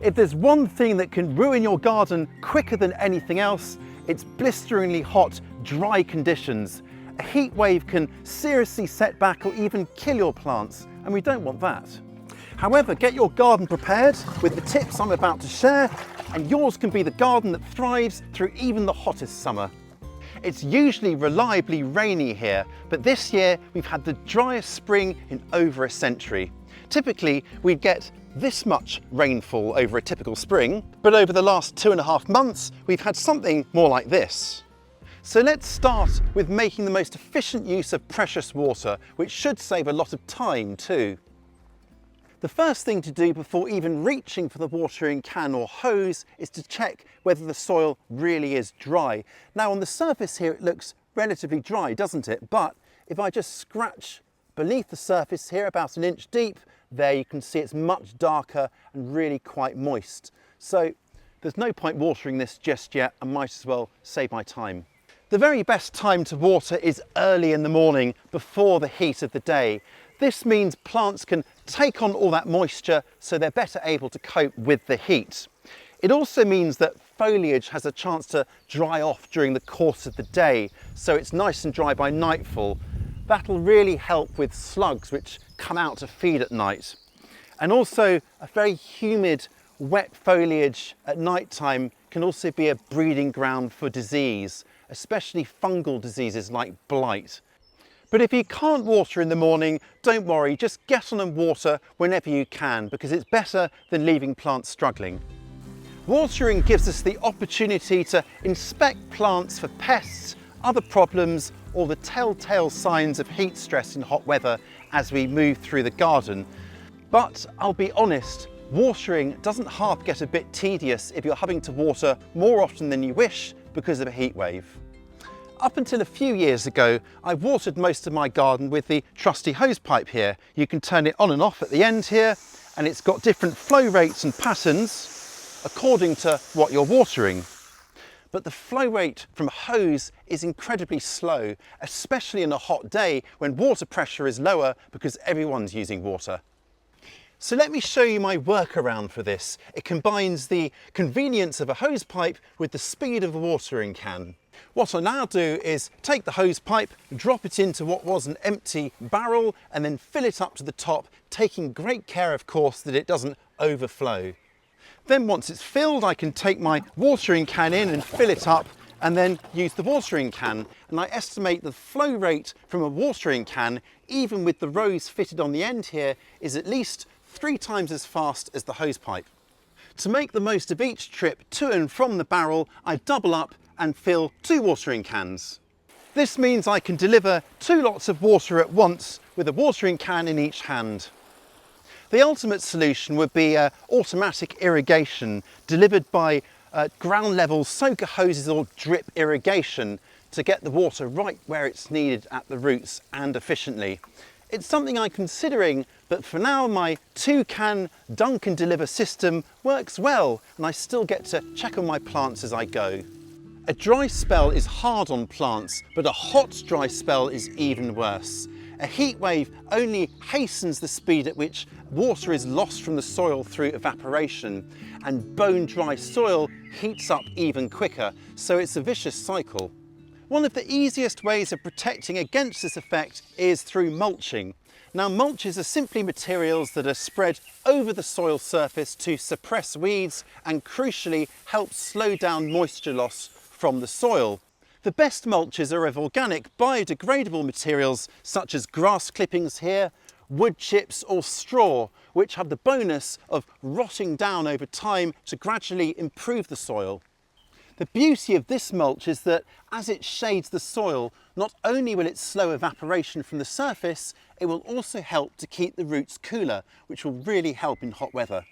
If there's one thing that can ruin your garden quicker than anything else, it's blisteringly hot, dry conditions. A heat wave can seriously set back or even kill your plants, and we don't want that. However, get your garden prepared with the tips I'm about to share, and yours can be the garden that thrives through even the hottest summer. It's usually reliably rainy here, but this year we've had the driest spring in over a century. Typically, we'd get this much rainfall over a typical spring, but over the last 2.5 months, we've had something more like this. So let's start with making the most efficient use of precious water, which should save a lot of time too. The first thing to do before even reaching for the watering can or hose is to check whether the soil really is dry. Now on the surface here it looks relatively dry, doesn't it? But if I just scratch beneath the surface here about 1 inch deep, there you can see it's much darker and really quite moist. So there's no point watering this just yet. I might as well save my time. The very best time to water is early in the morning before the heat of the day. This means plants can take on all that moisture so they're better able to cope with the heat. It also means that foliage has a chance to dry off during the course of the day, so it's nice and dry by nightfall. That'll really help with slugs which come out to feed at night. And also a very humid, wet foliage at night time can also be a breeding ground for disease, especially fungal diseases like blight. But if you can't water in the morning, don't worry, just get on and water whenever you can, because it's better than leaving plants struggling. Watering gives us the opportunity to inspect plants for pests, other problems, or the telltale signs of heat stress in hot weather as we move through the garden. But I'll be honest, watering doesn't half get a bit tedious if you're having to water more often than you wish because of a heat wave. Up until a few years ago, I watered most of my garden with the trusty hose pipe here. You can turn it on and off at the end here, and it's got different flow rates and patterns according to what you're watering. But the flow rate from a hose is incredibly slow, especially in a hot day when water pressure is lower because everyone's using water. So let me show you my workaround for this. It combines the convenience of a hose pipe with the speed of a watering can. What I now do is take the hose pipe, drop it into what was an empty barrel, and then fill it up to the top, taking great care, of course, that it doesn't overflow. Then once it's filled, I can take my watering can in and fill it up, and then use the watering can. And I estimate the flow rate from a watering can, even with the rows fitted on the end here, is at least 3 times as fast as the hose pipe. To make the most of each trip to and from the barrel, I double up and fill 2 watering cans. This means I can deliver 2 lots of water at once with a watering can in each hand. The ultimate solution would be automatic irrigation delivered by ground level soaker hoses or drip irrigation to get the water right where it's needed at the roots and efficiently. It's something I'm considering, but for now my 2-can dunk and deliver system works well, and I still get to check on my plants as I go. A dry spell is hard on plants, but a hot dry spell is even worse. A heat wave only hastens the speed at which water is lost from the soil through evaporation, and bone dry soil heats up even quicker, so it's a vicious cycle. One of the easiest ways of protecting against this effect is through mulching. Now, mulches are simply materials that are spread over the soil surface to suppress weeds and crucially help slow down moisture loss from the soil. The best mulches are of organic biodegradable materials such as grass clippings here, wood chips or straw, which have the bonus of rotting down over time to gradually improve the soil. The beauty of this mulch is that as it shades the soil, not only will it slow evaporation from the surface, it will also help to keep the roots cooler, which will really help in hot weather.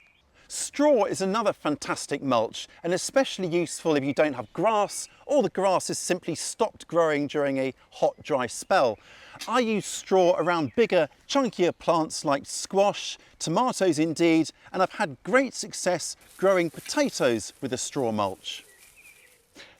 Straw is another fantastic mulch, and especially useful if you don't have grass or the grass has simply stopped growing during a hot, dry spell. I use straw around bigger, chunkier plants like squash, tomatoes indeed, and I've had great success growing potatoes with a straw mulch.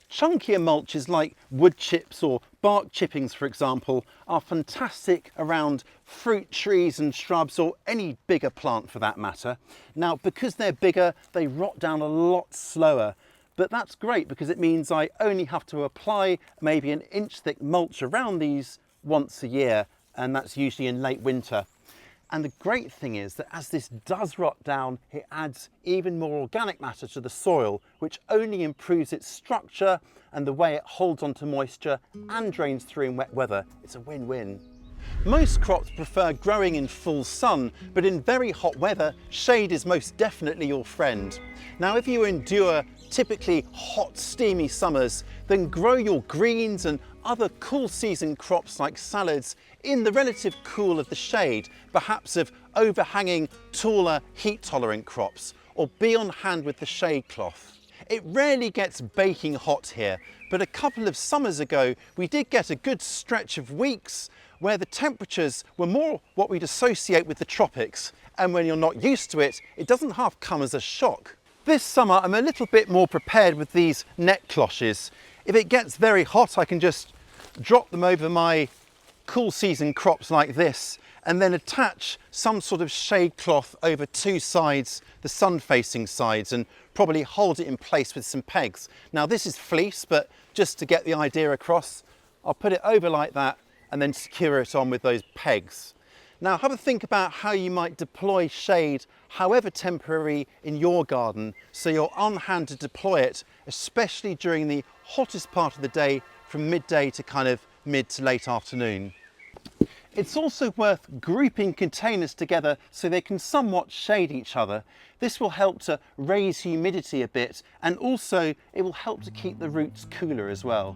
Chunkier mulches like wood chips or bark chippings, for example, are fantastic around fruit trees and shrubs, or any bigger plant for that matter. Now, because they're bigger, they rot down a lot slower, but that's great because it means I only have to apply maybe an inch thick mulch around these once a year, and that's usually in late winter. And the great thing is that as this does rot down, it adds even more organic matter to the soil, which only improves its structure and the way it holds onto moisture and drains through in wet weather. It's a win-win. Most crops prefer growing in full sun, but in very hot weather, shade is most definitely your friend. Now, if you endure typically hot, steamy summers, then grow your greens and other cool season crops like salads in the relative cool of the shade, perhaps of overhanging, taller, heat-tolerant crops, or be on hand with the shade cloth. It rarely gets baking hot here, but a couple of summers ago, we did get a good stretch of weeks where the temperatures were more what we'd associate with the tropics, and when you're not used to it, it doesn't half come as a shock. This summer, I'm a little bit more prepared with these net cloches. If it gets very hot, I can just drop them over my cool season crops like this, and then attach some sort of shade cloth over two sides, the sun facing sides, and probably hold it in place with some pegs. Now this is fleece, but just to get the idea across, I'll put it over like that and then secure it on with those pegs. Now have a think about how you might deploy shade, however temporary, in your garden, so you're on hand to deploy it, especially during the hottest part of the day, from midday to kind of mid to late afternoon. It's also worth grouping containers together so they can somewhat shade each other. This will help to raise humidity a bit, and also it will help to keep the roots cooler as well.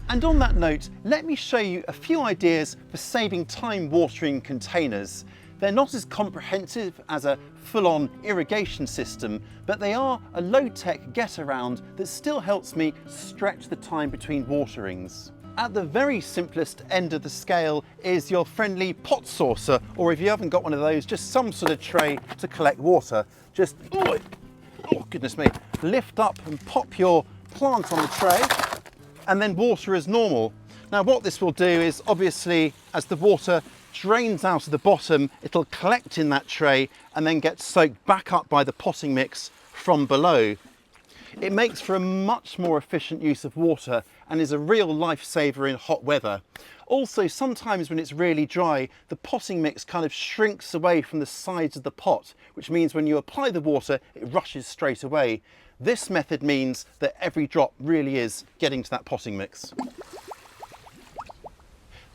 And on that note, let me show you a few ideas for saving time watering containers. They're not as comprehensive as a full-on irrigation system, but they are a low-tech get-around that still helps me stretch the time between waterings. At the very simplest end of the scale is your friendly pot saucer, or if you haven't got one of those, just some sort of tray to collect water. Just, oh goodness me, lift up and pop your plant on the tray, and then water as normal. Now what this will do is, obviously, as the water drains out of the bottom, it'll collect in that tray and then get soaked back up by the potting mix from below. It makes for a much more efficient use of water and is a real lifesaver in hot weather. Also, sometimes when it's really dry, the potting mix kind of shrinks away from the sides of the pot, which means when you apply the water, it rushes straight away. This method means that every drop really is getting to that potting mix.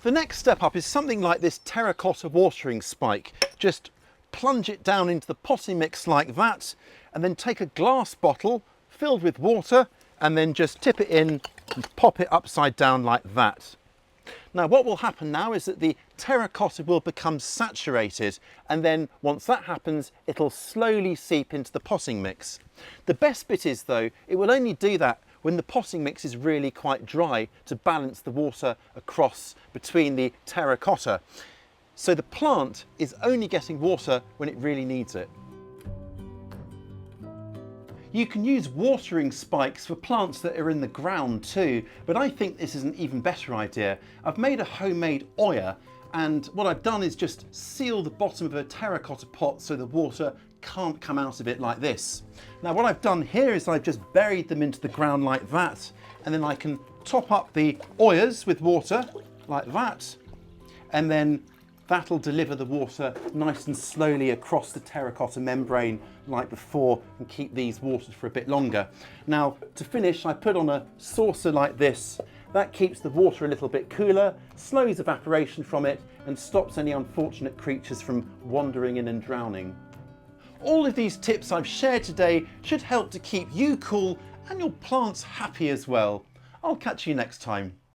The next step up is something like this terracotta watering spike. Just plunge it down into the potting mix like that, and then take a glass bottle filled with water, and then just tip it in and pop it upside down like that. Now what will happen now is that the terracotta will become saturated, and then once that happens, it'll slowly seep into the potting mix. The best bit is though, it will only do that when the potting mix is really quite dry, to balance the water across between the terracotta. So the plant is only getting water when it really needs it. You can use watering spikes for plants that are in the ground too, but I think this is an even better idea. I've made a homemade oya, and what I've done is just seal the bottom of a terracotta pot so the water can't come out of it like this. Now what I've done here is I've just buried them into the ground like that, and then I can top up the oyas with water like that, and then that'll deliver the water nice and slowly across the terracotta membrane like before, and keep these watered for a bit longer. Now to finish, I put on a saucer like this. That keeps the water a little bit cooler, slows evaporation from it, and stops any unfortunate creatures from wandering in and drowning. All of these tips I've shared today should help to keep you cool and your plants happy as well. I'll catch you next time.